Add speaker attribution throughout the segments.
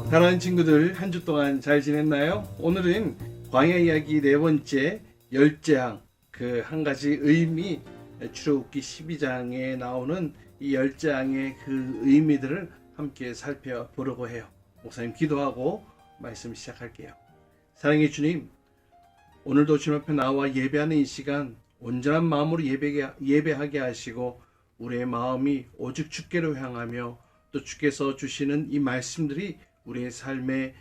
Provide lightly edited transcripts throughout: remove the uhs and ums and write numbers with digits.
Speaker 1: 사랑하는 친구들, 한 주 동안 잘 지냈나요? 오늘은 광야 이야기 네 번째 열재앙, 그 한 가지 의미, 출애굽기 12장에 나오는 이 열재앙의 그 의미들을 함께 살펴보려고 해요. 목사님 기도하고 말씀 시작할게요. 사랑의 주님, 오늘도 주님 앞에 나와 예배하는 이 시간 온전한 마음으로 예배하게 하시고 우리의 마음이 오직 주께로 향하며 또 주께서 주시는 이 말씀들이 우리의 삶의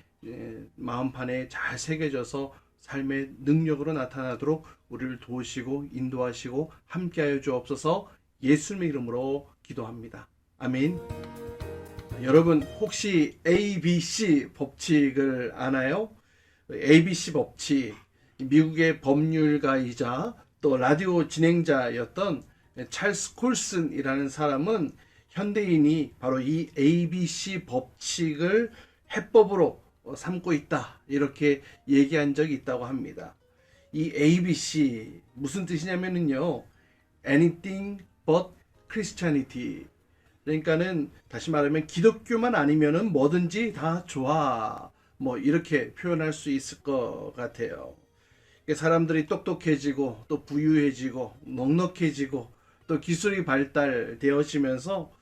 Speaker 1: 마음판에 잘 새겨져서 삶의 능력으로 나타나도록 우리를 도우시고 인도하시고 함께하여 주옵소서. 예수님의 이름으로 기도합니다. 아멘. 여러분 혹시 ABC 법칙을 아나요? ABC 법칙, 미국의 법률가이자 또 라디오 진행자였던 찰스 콜슨이라는 사람은 현대인이 바로 이 ABC 법칙을 해법으로 삼고 있다, 이렇게 얘기한 적이 있다고 합니다. 이 ABC 무슨 뜻이냐면요, anything but Christianity. 그러니까는 다시 말하면 기독교만 아니면은 뭐든지 다 좋아, 뭐 이렇게 표현할 수 있을 것 같아요. 사람들이 똑똑해지고 또 부유해지고 넉넉해지고 또 기술이 발달되어지면서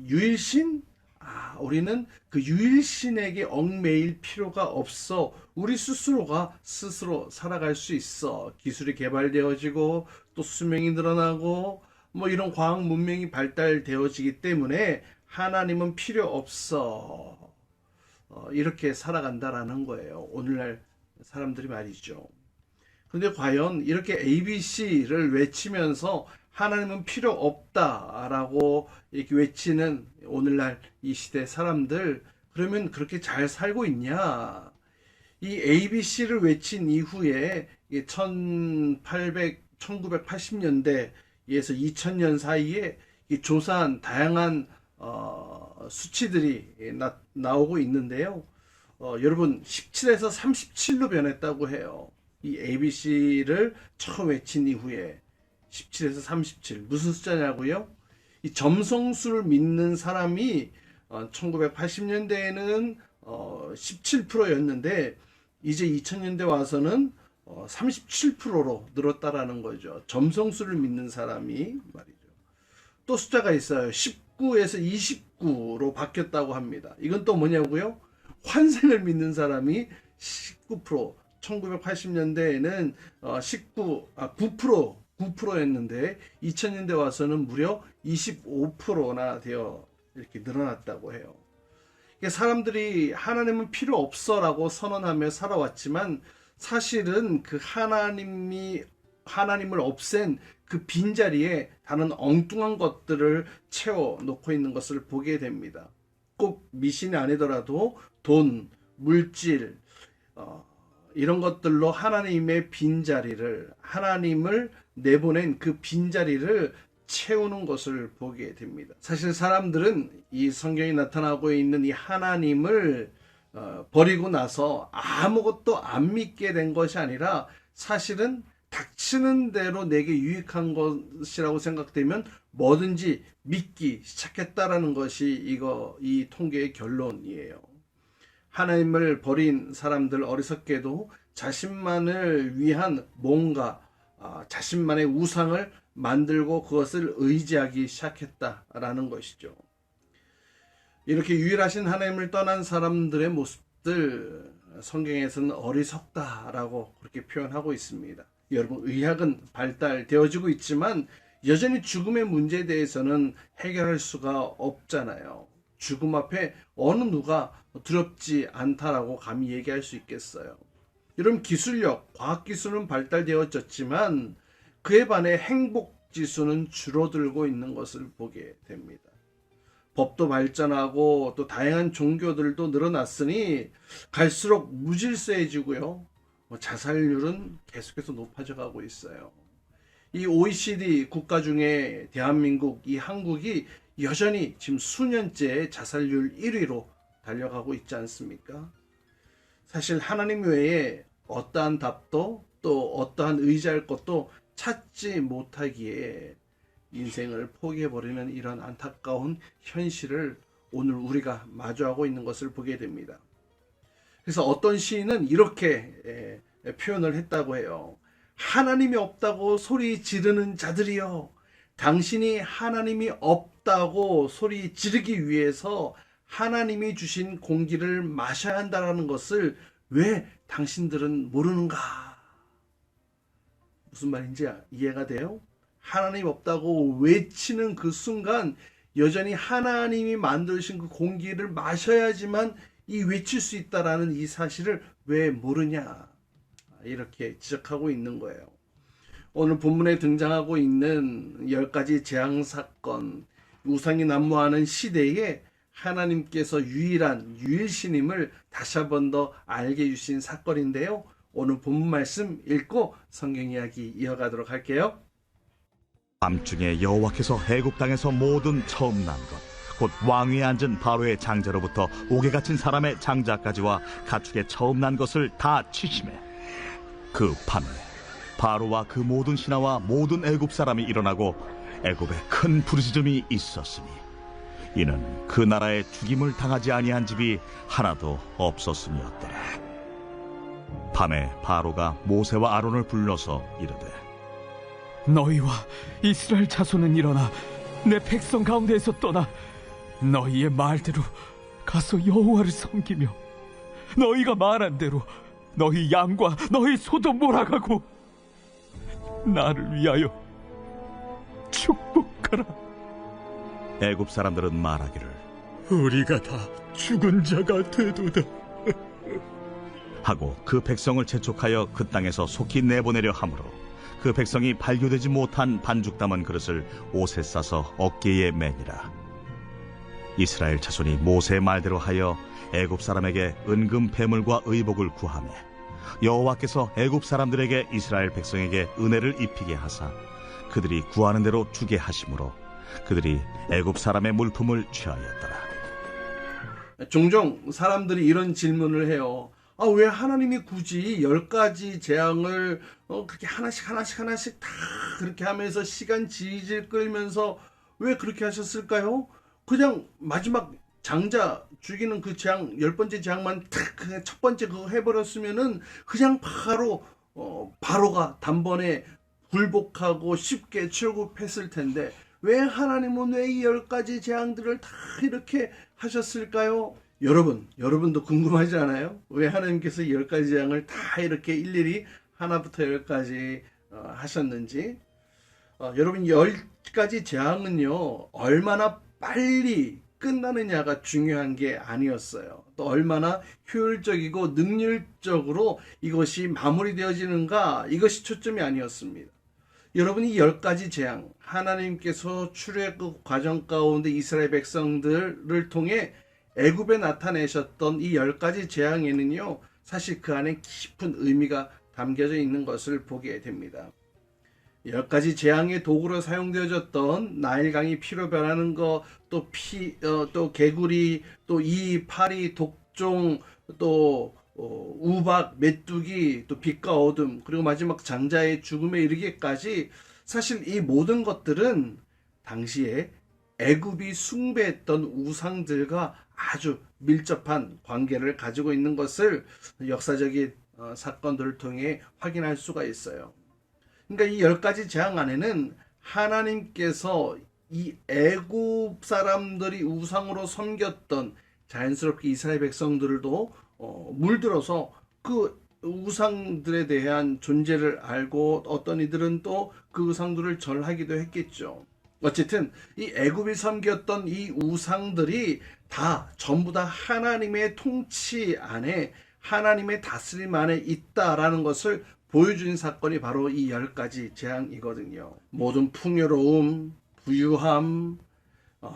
Speaker 1: 유일신? 우리는 그 유일신에게 얽매일 필요가 없어. 우리 스스로가 스스로 살아갈 수 있어. 기술이 개발되어지고 또 수명이 늘어나고 뭐 이런 과학 문명이 발달되어지기 때문에 하나님은 필요 없어. 이렇게 살아간다라는 거예요. 오늘날 사람들이 말이죠. 그런데 과연 이렇게 ABC를 외치면서 하나님은 필요 없다라고 이렇게 외치는 오늘날 이 시대 사람들, 그러면 그렇게 잘 살고 있냐? 이 ABC를 외친 이후에 1980년대에서 2000년 사이에 조사한 다양한 수치들이 나오고 있는데요. 여러분 17에서 37로 변했다고 해요. 이 ABC를 처음 외친 이후에 17에서 37, 무슨 숫자냐고요? 이 점성술을 믿는 사람이 1980년대에는 17%였는데 이제 2000년대 와서는 37%로 늘었다라는 거죠. 점성술을 믿는 사람이 말이죠. 또 숫자가 있어요. 19에서 29로 바뀌었다고 합니다. 이건 또 뭐냐고요? 환생을 믿는 사람이 19%, 1980년대에는 9%였는데 2000년대 와서는 무려 25%나 되어 이렇게 늘어났다고 해요. 사람들이 하나님은 필요 없어라고 선언하며 살아왔지만 사실은 그 하나님을 없앤 그 빈자리에 다른 엉뚱한 것들을 채워놓고 있는 것을 보게 됩니다. 꼭 미신이 아니더라도 돈, 물질, 이런 것들로 하나님의 빈자리를, 하나님을 내보낸 그 빈자리를 채우는 것을 보게 됩니다. 사실 사람들은 이 성경에 나타나고 있는 이 하나님을 버리고 나서 아무것도 안 믿게 된 것이 아니라 사실은 닥치는 대로 내게 유익한 것이라고 생각되면 뭐든지 믿기 시작했다라는 것이 이 통계의 결론이에요. 하나님을 버린 사람들, 어리석게도 자신만을 위한 뭔가, 자신만의 우상을 만들고 그것을 의지하기 시작했다라는 것이죠. 이렇게 유일하신 하나님을 떠난 사람들의 모습들, 성경에서는 어리석다라고 그렇게 표현하고 있습니다. 여러분, 의학은 발달되어지고 있지만 여전히 죽음의 문제에 대해서는 해결할 수가 없잖아요. 죽음 앞에 어느 누가 두렵지 않다라고 감히 얘기할 수 있겠어요. 이런 기술력, 과학기술은 발달되어졌지만 그에 반해 행복지수는 줄어들고 있는 것을 보게 됩니다. 법도 발전하고 또 다양한 종교들도 늘어났으니 갈수록 무질서해지고요. 자살률은 계속해서 높아져 가고 있어요. 이 OECD 국가 중에 대한민국, 이 한국이 여전히 지금 수년째 자살률 1위로 달려가고 있지 않습니까? 사실 하나님 외에 어떠한 답도 또 어떠한 의지할 것도 찾지 못하기에 인생을 포기해버리는 이런 안타까운 현실을 오늘 우리가 마주하고 있는 것을 보게 됩니다. 그래서 어떤 시인은 이렇게 표현을 했다고 해요. 하나님이 없다고 소리 지르는 자들이여, 당신이 하나님이 없다고 소리 지르기 위해서 하나님이 주신 공기를 마셔야 한다는 것을 왜 당신들은 모르는가? 무슨 말인지 이해가 돼요? 하나님 없다고 외치는 그 순간 여전히 하나님이 만드신 그 공기를 마셔야지만 이 외칠 수 있다라는 이 사실을 왜 모르냐, 이렇게 지적하고 있는 거예요. 오늘 본문에 등장하고 있는 10가지 재앙 사건, 우상이 난무하는 시대에 하나님께서 유일신임을 다시 한 번 더 알게 해주신 사건인데요. 오늘 본문 말씀 읽고 성경 이야기 이어가도록 할게요.
Speaker 2: 밤중에 여호와께서 애굽 땅에서 모든 처음 난 것, 곧 왕위에 앉은 바로의 장자로부터 옥에 갇힌 사람의 장자까지와 가축의 처음 난 것을 다 치심해. 그 밤에 바로와 그 모든 신하와 모든 애굽 사람이 일어나고 애굽에 큰 부르짖음이 있었으니 이는 그 나라에 죽임을 당하지 아니한 집이 하나도 없었음이었더라. 밤에 바로가 모세와 아론을 불러서 이르되,
Speaker 3: 너희와 이스라엘 자손은 일어나 내 백성 가운데에서 떠나 너희의 말대로 가서 여호와를 섬기며 너희가 말한 대로 너희 양과 너희 소도 몰아가고 나를 위하여 축복하라.
Speaker 2: 애굽 사람들은 말하기를,
Speaker 3: 우리가 다 죽은 자가 되도다
Speaker 2: 하고 그 백성을 재촉하여 그 땅에서 속히 내보내려 하므로 그 백성이 발교되지 못한 반죽 담은 그릇을 옷에 싸서 어깨에 매니라. 이스라엘 자손이 모세의 말대로 하여 애굽 사람에게 은금 패물과 의복을 구하매 여호와께서 애굽 사람들에게 이스라엘 백성에게 은혜를 입히게 하사 그들이 구하는 대로 주게 하심으로 그들이 애굽 사람의 물품을 취하였더라.
Speaker 1: 종종 사람들이 이런 질문을 해요. 왜 하나님이 굳이 10가지 재앙을 그렇게 하나씩 다 그렇게 하면서 시간 질질 끌면서 왜 그렇게 하셨을까요? 그냥 마지막 장자 죽이는 그 재앙, 10번째 재앙만 탁 첫 번째 그거 해버렸으면은 그냥 바로 바로가 단번에 굴복하고 쉽게 출국했을 텐데 왜 하나님은 왜 이 10가지 재앙들을 다 이렇게 하셨을까요? 여러분도 궁금하지 않아요? 왜 하나님께서 10가지 재앙을 다 이렇게 일일이 하나부터 10까지 하셨는지? 여러분, 10가지 재앙은요, 얼마나 빨리 끝나느냐가 중요한 게 아니었어요. 또 얼마나 효율적이고 능률적으로 이것이 마무리되어지는가, 이것이 초점이 아니었습니다. 여러분이 10가지 재앙, 하나님께서 출애굽 과정 가운데 이스라엘 백성들을 통해 애굽에 나타내셨던 이 10가지 재앙에는요, 사실 그 안에 깊은 의미가 담겨져 있는 것을 보게 됩니다. 10가지 재앙의 도구로 사용되어졌던 나일강이 피로 변하는 것, 또 개구리, 또 이, 파리, 독종, 또 우박, 메뚜기, 또 빛과 어둠, 그리고 마지막 장자의 죽음에 이르기까지 사실 이 모든 것들은 당시에 애굽이 숭배했던 우상들과 아주 밀접한 관계를 가지고 있는 것을 역사적인 사건들을 통해 확인할 수가 있어요. 그러니까 이 10가지 재앙 안에는 하나님께서 이 애굽 사람들이 우상으로 섬겼던 자연스럽게 이스라엘 백성들도 물들어서 그 우상들에 대한 존재를 알고 어떤 이들은 또 그 우상들을 절하기도 했겠죠. 어쨌든 이 애굽이 섬겼던 이 우상들이 전부 다 하나님의 통치 안에, 하나님의 다스림 안에 있다라는 것을 보여준 사건이 바로 이 10가지 재앙이거든요. 모든 풍요로움, 부유함,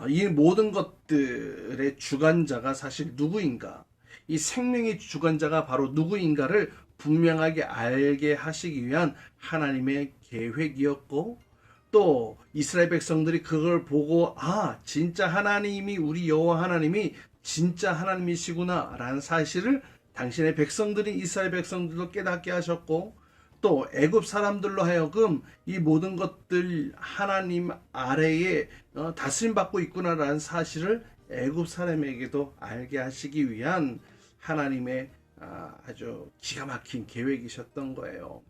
Speaker 1: 이 모든 것들의 주관자가 사실 누구인가, 이 생명의 주관자가 바로 누구인가를 분명하게 알게 하시기 위한 하나님의 계획이었고, 또 이스라엘 백성들이 그걸 보고 진짜 하나님이, 우리 여호와 하나님이 진짜 하나님이시구나 라는 사실을 당신의 백성들인 이스라엘 백성들도 깨닫게 하셨고, 또 애굽 사람들로 하여금 이 모든 것들 하나님 아래에 다스림 받고 있구나라는 사실을 애굽 사람에게도 알게 하시기 위한 하나님의 아주 기가 막힌 계획이셨던 거예요.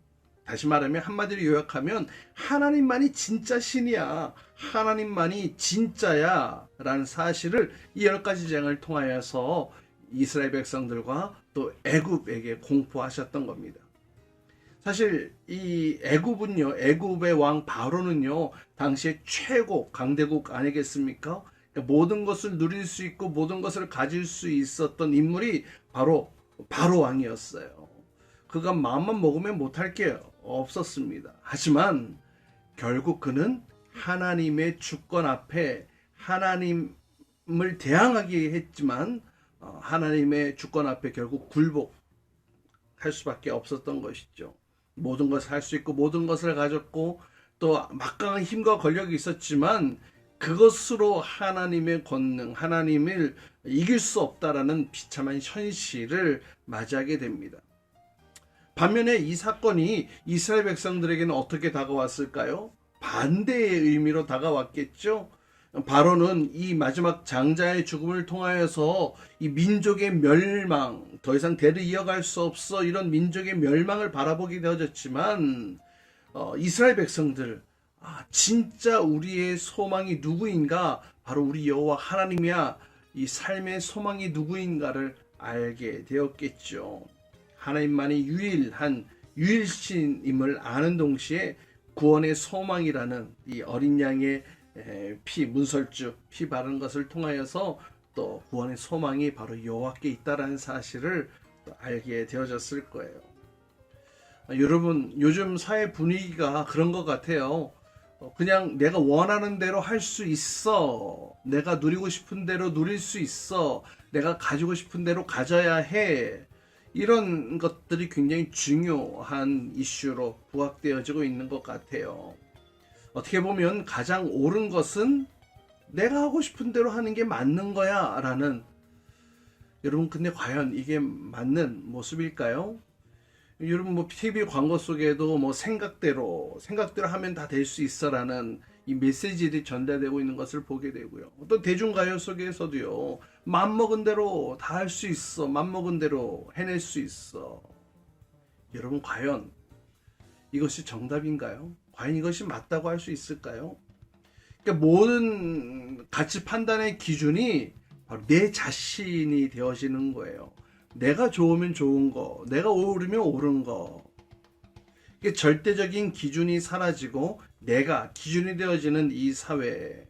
Speaker 1: 다시 말하면 한마디로 요약하면 하나님만이 진짜 신이야, 하나님만이 진짜야 라는 사실을 이 10가지 재앙을 통하여서 이스라엘 백성들과 또 애굽에게 공포하셨던 겁니다. 사실 이 애굽은요, 애굽의 왕 바로는요 당시에 최고 강대국 아니겠습니까? 그러니까 모든 것을 누릴 수 있고 모든 것을 가질 수 있었던 인물이 바로 바로 왕이었어요. 그가 마음만 먹으면 못할 게 없었습니다. 하지만 결국 그는 하나님의 주권 앞에 하나님을 대항하게 했지만 하나님의 주권 앞에 결국 굴복할 수밖에 없었던 것이죠. 모든 것을 할 수 있고 모든 것을 가졌고 또 막강한 힘과 권력이 있었지만 그것으로 하나님의 권능, 하나님을 이길 수 없다라는 비참한 현실을 맞이하게 됩니다. 반면에 이 사건이 이스라엘 백성들에게는 어떻게 다가왔을까요? 반대의 의미로 다가왔겠죠. 바로는 이 마지막 장자의 죽음을 통하여서 이 민족의 멸망, 더 이상 대를 이어갈 수 없어 이런 민족의 멸망을 바라보게 되어졌지만 이스라엘 백성들, 진짜 우리의 소망이 누구인가? 바로 우리 여호와 하나님이야. 이 삶의 소망이 누구인가를 알게 되었겠죠. 하나님만이 유일한 유일신임을 아는 동시에 구원의 소망이라는 이 어린 양의 피, 문설주, 피 바른 것을 통하여서 또 구원의 소망이 바로 여호와께 있다라는 사실을 또 알게 되어졌을 거예요. 여러분, 요즘 사회 분위기가 그런 것 같아요. 그냥 내가 원하는 대로 할 수 있어. 내가 누리고 싶은 대로 누릴 수 있어. 내가 가지고 싶은 대로 가져야 해. 이런 것들이 굉장히 중요한 이슈로 부각되어지고 있는 것 같아요. 어떻게 보면 가장 옳은 것은 내가 하고 싶은 대로 하는 게 맞는 거야 라는, 여러분 근데 과연 이게 맞는 모습일까요? 여러분 뭐 TV 광고 속에도 뭐 생각대로 하면 다 될 수 있어 라는 이 메시지들이 전달되고 있는 것을 보게 되고요. 또 대중가요 속에서도요, 맘먹은 대로 다 할 수 있어, 맘먹은 대로 해낼 수 있어. 여러분 과연 이것이 정답인가요? 과연 이것이 맞다고 할 수 있을까요? 그러니까 모든 가치 판단의 기준이 바로 내 자신이 되어지는 거예요. 내가 좋으면 좋은 거, 내가 옳으면 옳은 거. 이게 절대적인 기준이 사라지고 내가 기준이 되어지는 이 사회에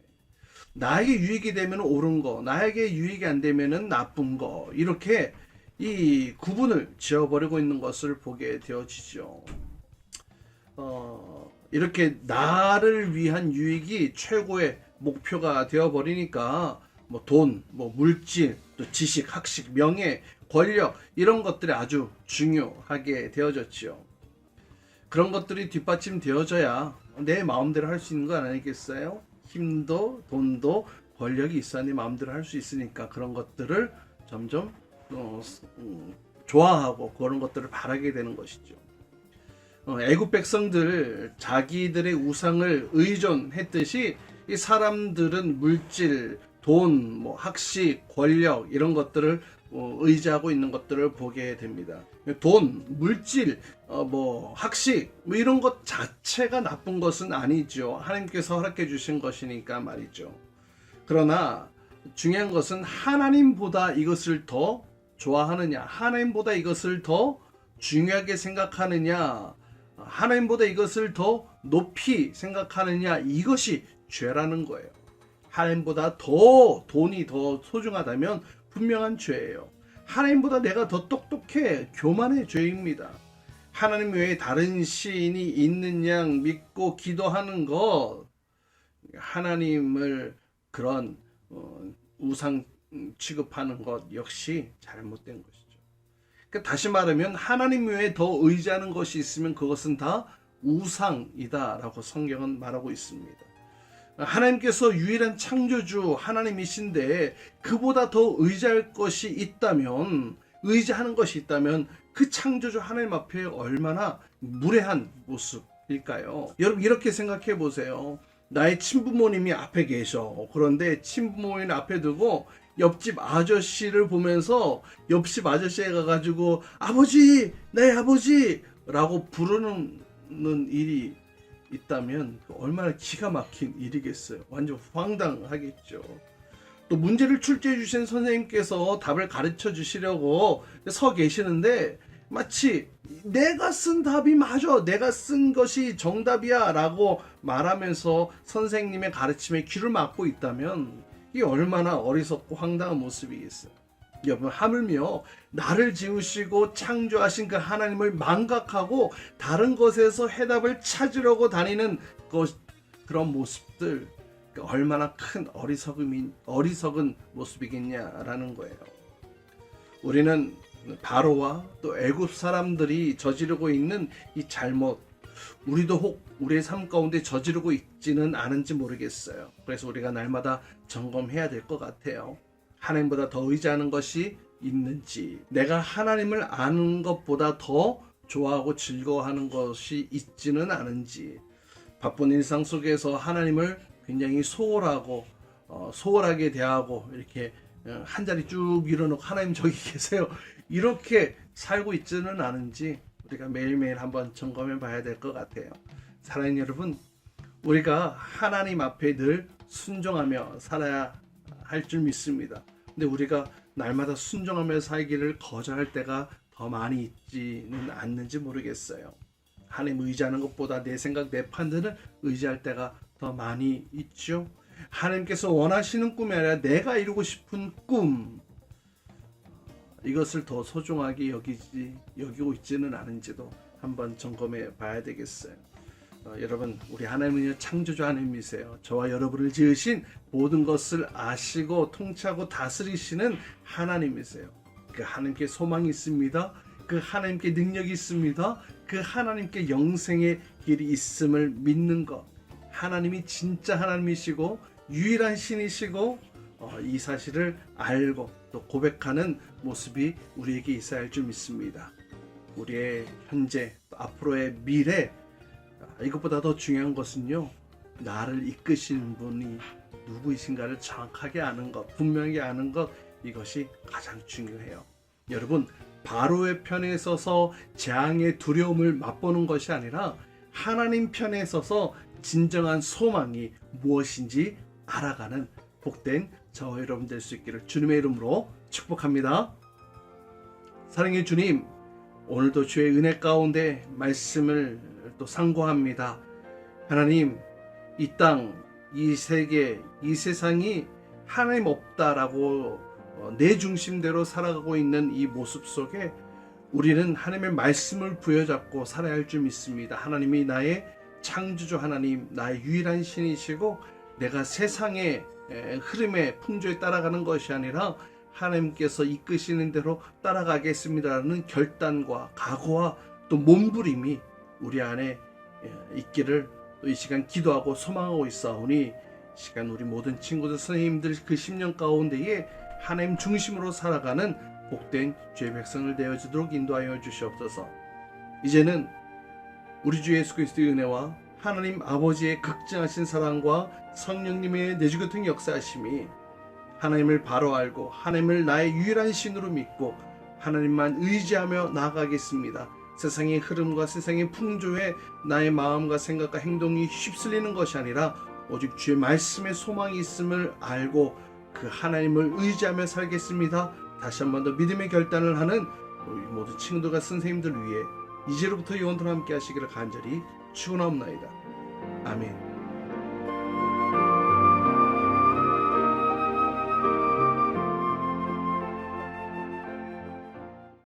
Speaker 1: 나에게 유익이 되면 옳은 거, 나에게 유익이 안 되면 나쁜 거, 이렇게 이 구분을 지어버리고 있는 것을 보게 되어지죠. 이렇게 나를 위한 유익이 최고의 목표가 되어버리니까 뭐 돈, 뭐 물질, 또 지식, 학식, 명예, 권력 이런 것들이 아주 중요하게 되어졌죠. 그런 것들이 뒷받침되어져야 내 마음대로 할 수 있는 거 아니겠어요? 힘도 돈도 권력이 있어야 내 마음대로 할 수 있으니까 그런 것들을 점점 좋아하고 그런 것들을 바라게 되는 것이죠. 애굽 백성들 자기들의 우상을 의존했듯이 이 사람들은 물질, 돈, 뭐 학식, 권력 이런 것들을 의지하고 있는 것들을 보게 됩니다. 돈, 물질, 뭐 학식 뭐 이런 것 자체가 나쁜 것은 아니죠. 하나님께서 허락해 주신 것이니까 말이죠. 그러나 중요한 것은 하나님보다 이것을 더 좋아하느냐, 하나님보다 이것을 더 중요하게 생각하느냐, 하나님보다 이것을 더 높이 생각하느냐, 이것이 죄라는 거예요. 하나님보다 더 돈이 더 소중하다면 분명한 죄예요. 하나님보다 내가 더 똑똑해, 교만의 죄입니다. 하나님 외에 다른 신이 있는 양 믿고 기도하는 것, 하나님을 그런 우상 취급하는 것 역시 잘못된 것이죠. 그러니까 다시 말하면 하나님 외에 더 의지하는 것이 있으면 그것은 다 우상이다라고 성경은 말하고 있습니다. 하나님께서 유일한 창조주 하나님이신데 그보다 더 의지할 것이 있다면, 의지하는 것이 있다면 그 창조주 하나님 앞에 얼마나 무례한 모습일까요? 여러분 이렇게 생각해 보세요. 나의 친부모님이 앞에 계셔. 그런데 친부모님 앞에 두고 옆집 아저씨를 보면서 옆집 아저씨에 가가지고 아버지, 네 아버지 라고 부르는 일이 있다면 얼마나 기가 막힌 일이겠어요. 완전 황당하겠죠. 또 문제를 출제해 주신 선생님께서 답을 가르쳐 주시려고 서 계시는데 마치 내가 쓴 답이 맞아, 내가 쓴 것이 정답이야 라고 말하면서 선생님의 가르침에 귀를 막고 있다면 이게 얼마나 어리석고 황당한 모습이겠어요. 여러분, 하물며 나를 지으시고 창조하신 그 하나님을 망각하고 다른 것에서 해답을 찾으려고 다니는 그런 모습들, 얼마나 큰 어리석은 모습이겠냐라는 거예요. 우리는 바로와 또 애굽 사람들이 저지르고 있는 이 잘못, 우리도 혹 우리의 삶 가운데 저지르고 있지는 않은지 모르겠어요. 그래서 우리가 날마다 점검해야 될 것 같아요. 하나님보다 더 의지하는 것이 있는지, 내가 하나님을 아는 것보다 더 좋아하고 즐거워하는 것이 있지는 않은지, 바쁜 일상 속에서 하나님을 굉장히 소홀하게 대하고 이렇게 한 자리 쭉 밀어놓고 하나님 저기 계세요 이렇게 살고 있지는 않은지 우리가 매일매일 한번 점검해 봐야 될 것 같아요. 사랑하는 여러분, 우리가 하나님 앞에 늘 순종하며 살아야 할 줄 믿습니다. 근데 우리가 날마다 순종하며 살기를 거절할 때가 더 많이 있지는 않는지 모르겠어요. 하나님 의지하는 것보다 내 생각, 내 판단을 의지할 때가 더 많이 있죠. 하나님께서 원하시는 꿈이 아니라 내가 이루고 싶은 꿈, 이것을 더 소중하게 여기고 있지는 않은지도 한번 점검해 봐야 되겠어요. 여러분, 우리 하나님은요 창조주 하나님이세요. 저와 여러분을 지으신 모든 것을 아시고 통치하고 다스리시는 하나님이세요. 그 하나님께 소망이 있습니다. 그 하나님께 능력이 있습니다. 그 하나님께 영생의 길이 있음을 믿는 것, 하나님이 진짜 하나님이시고 유일한 신이시고 이 사실을 알고 또 고백하는 모습이 우리에게 있어야 할 줄 믿습니다. 우리의 현재 또 앞으로의 미래, 이것보다 더 중요한 것은요, 나를 이끄시는 분이 누구이신가를 정확하게 아는 것, 분명히 아는 것, 이것이 가장 중요해요. 여러분, 바로의 편에 서서 재앙의 두려움을 맛보는 것이 아니라 하나님 편에 서서 진정한 소망이 무엇인지 알아가는 복된 저와 여러분 될 수 있기를 주님의 이름으로 축복합니다. 사랑의 주님, 오늘도 주의 은혜 가운데 말씀을 또 상고합니다. 하나님, 이 땅, 이 세계, 이 세상이 하나님 없다라고 내 중심대로 살아가고 있는 이 모습 속에 우리는 하나님의 말씀을 부여잡고 살아야 할 줄 믿습니다. 하나님이 나의 창조주 하나님, 나의 유일한 신이시고 내가 세상의 흐름에 풍조에 따라가는 것이 아니라 하나님께서 이끄시는 대로 따라가겠습니다라는 결단과 각오와 또 몸부림이 우리 안에 있기를 또 이 시간 기도하고 소망하고 있사오니, 시간 우리 모든 친구들, 선생님들 그 10년 가운데에 하나님 중심으로 살아가는 복된 주의 백성을 되어지도록 인도하여 주시옵소서. 이제는 우리 주 예수 그리스도의 은혜와 하나님 아버지의 극진하신 사랑과 성령님의 내주교통 역사하심이 하나님을 바로 알고 하나님을 나의 유일한 신으로 믿고 하나님만 의지하며 나아가겠습니다. 세상의 흐름과 세상의 풍조에 나의 마음과 생각과 행동이 휩쓸리는 것이 아니라 오직 주의 말씀에 소망이 있음을 알고 그 하나님을 의지하며 살겠습니다. 다시 한 번 더 믿음의 결단을 하는 우리 모든 친구들과 선생님들 위해 이제로부터 영원토록 함께 하시기를 간절히 축원하옵나이다. 아멘.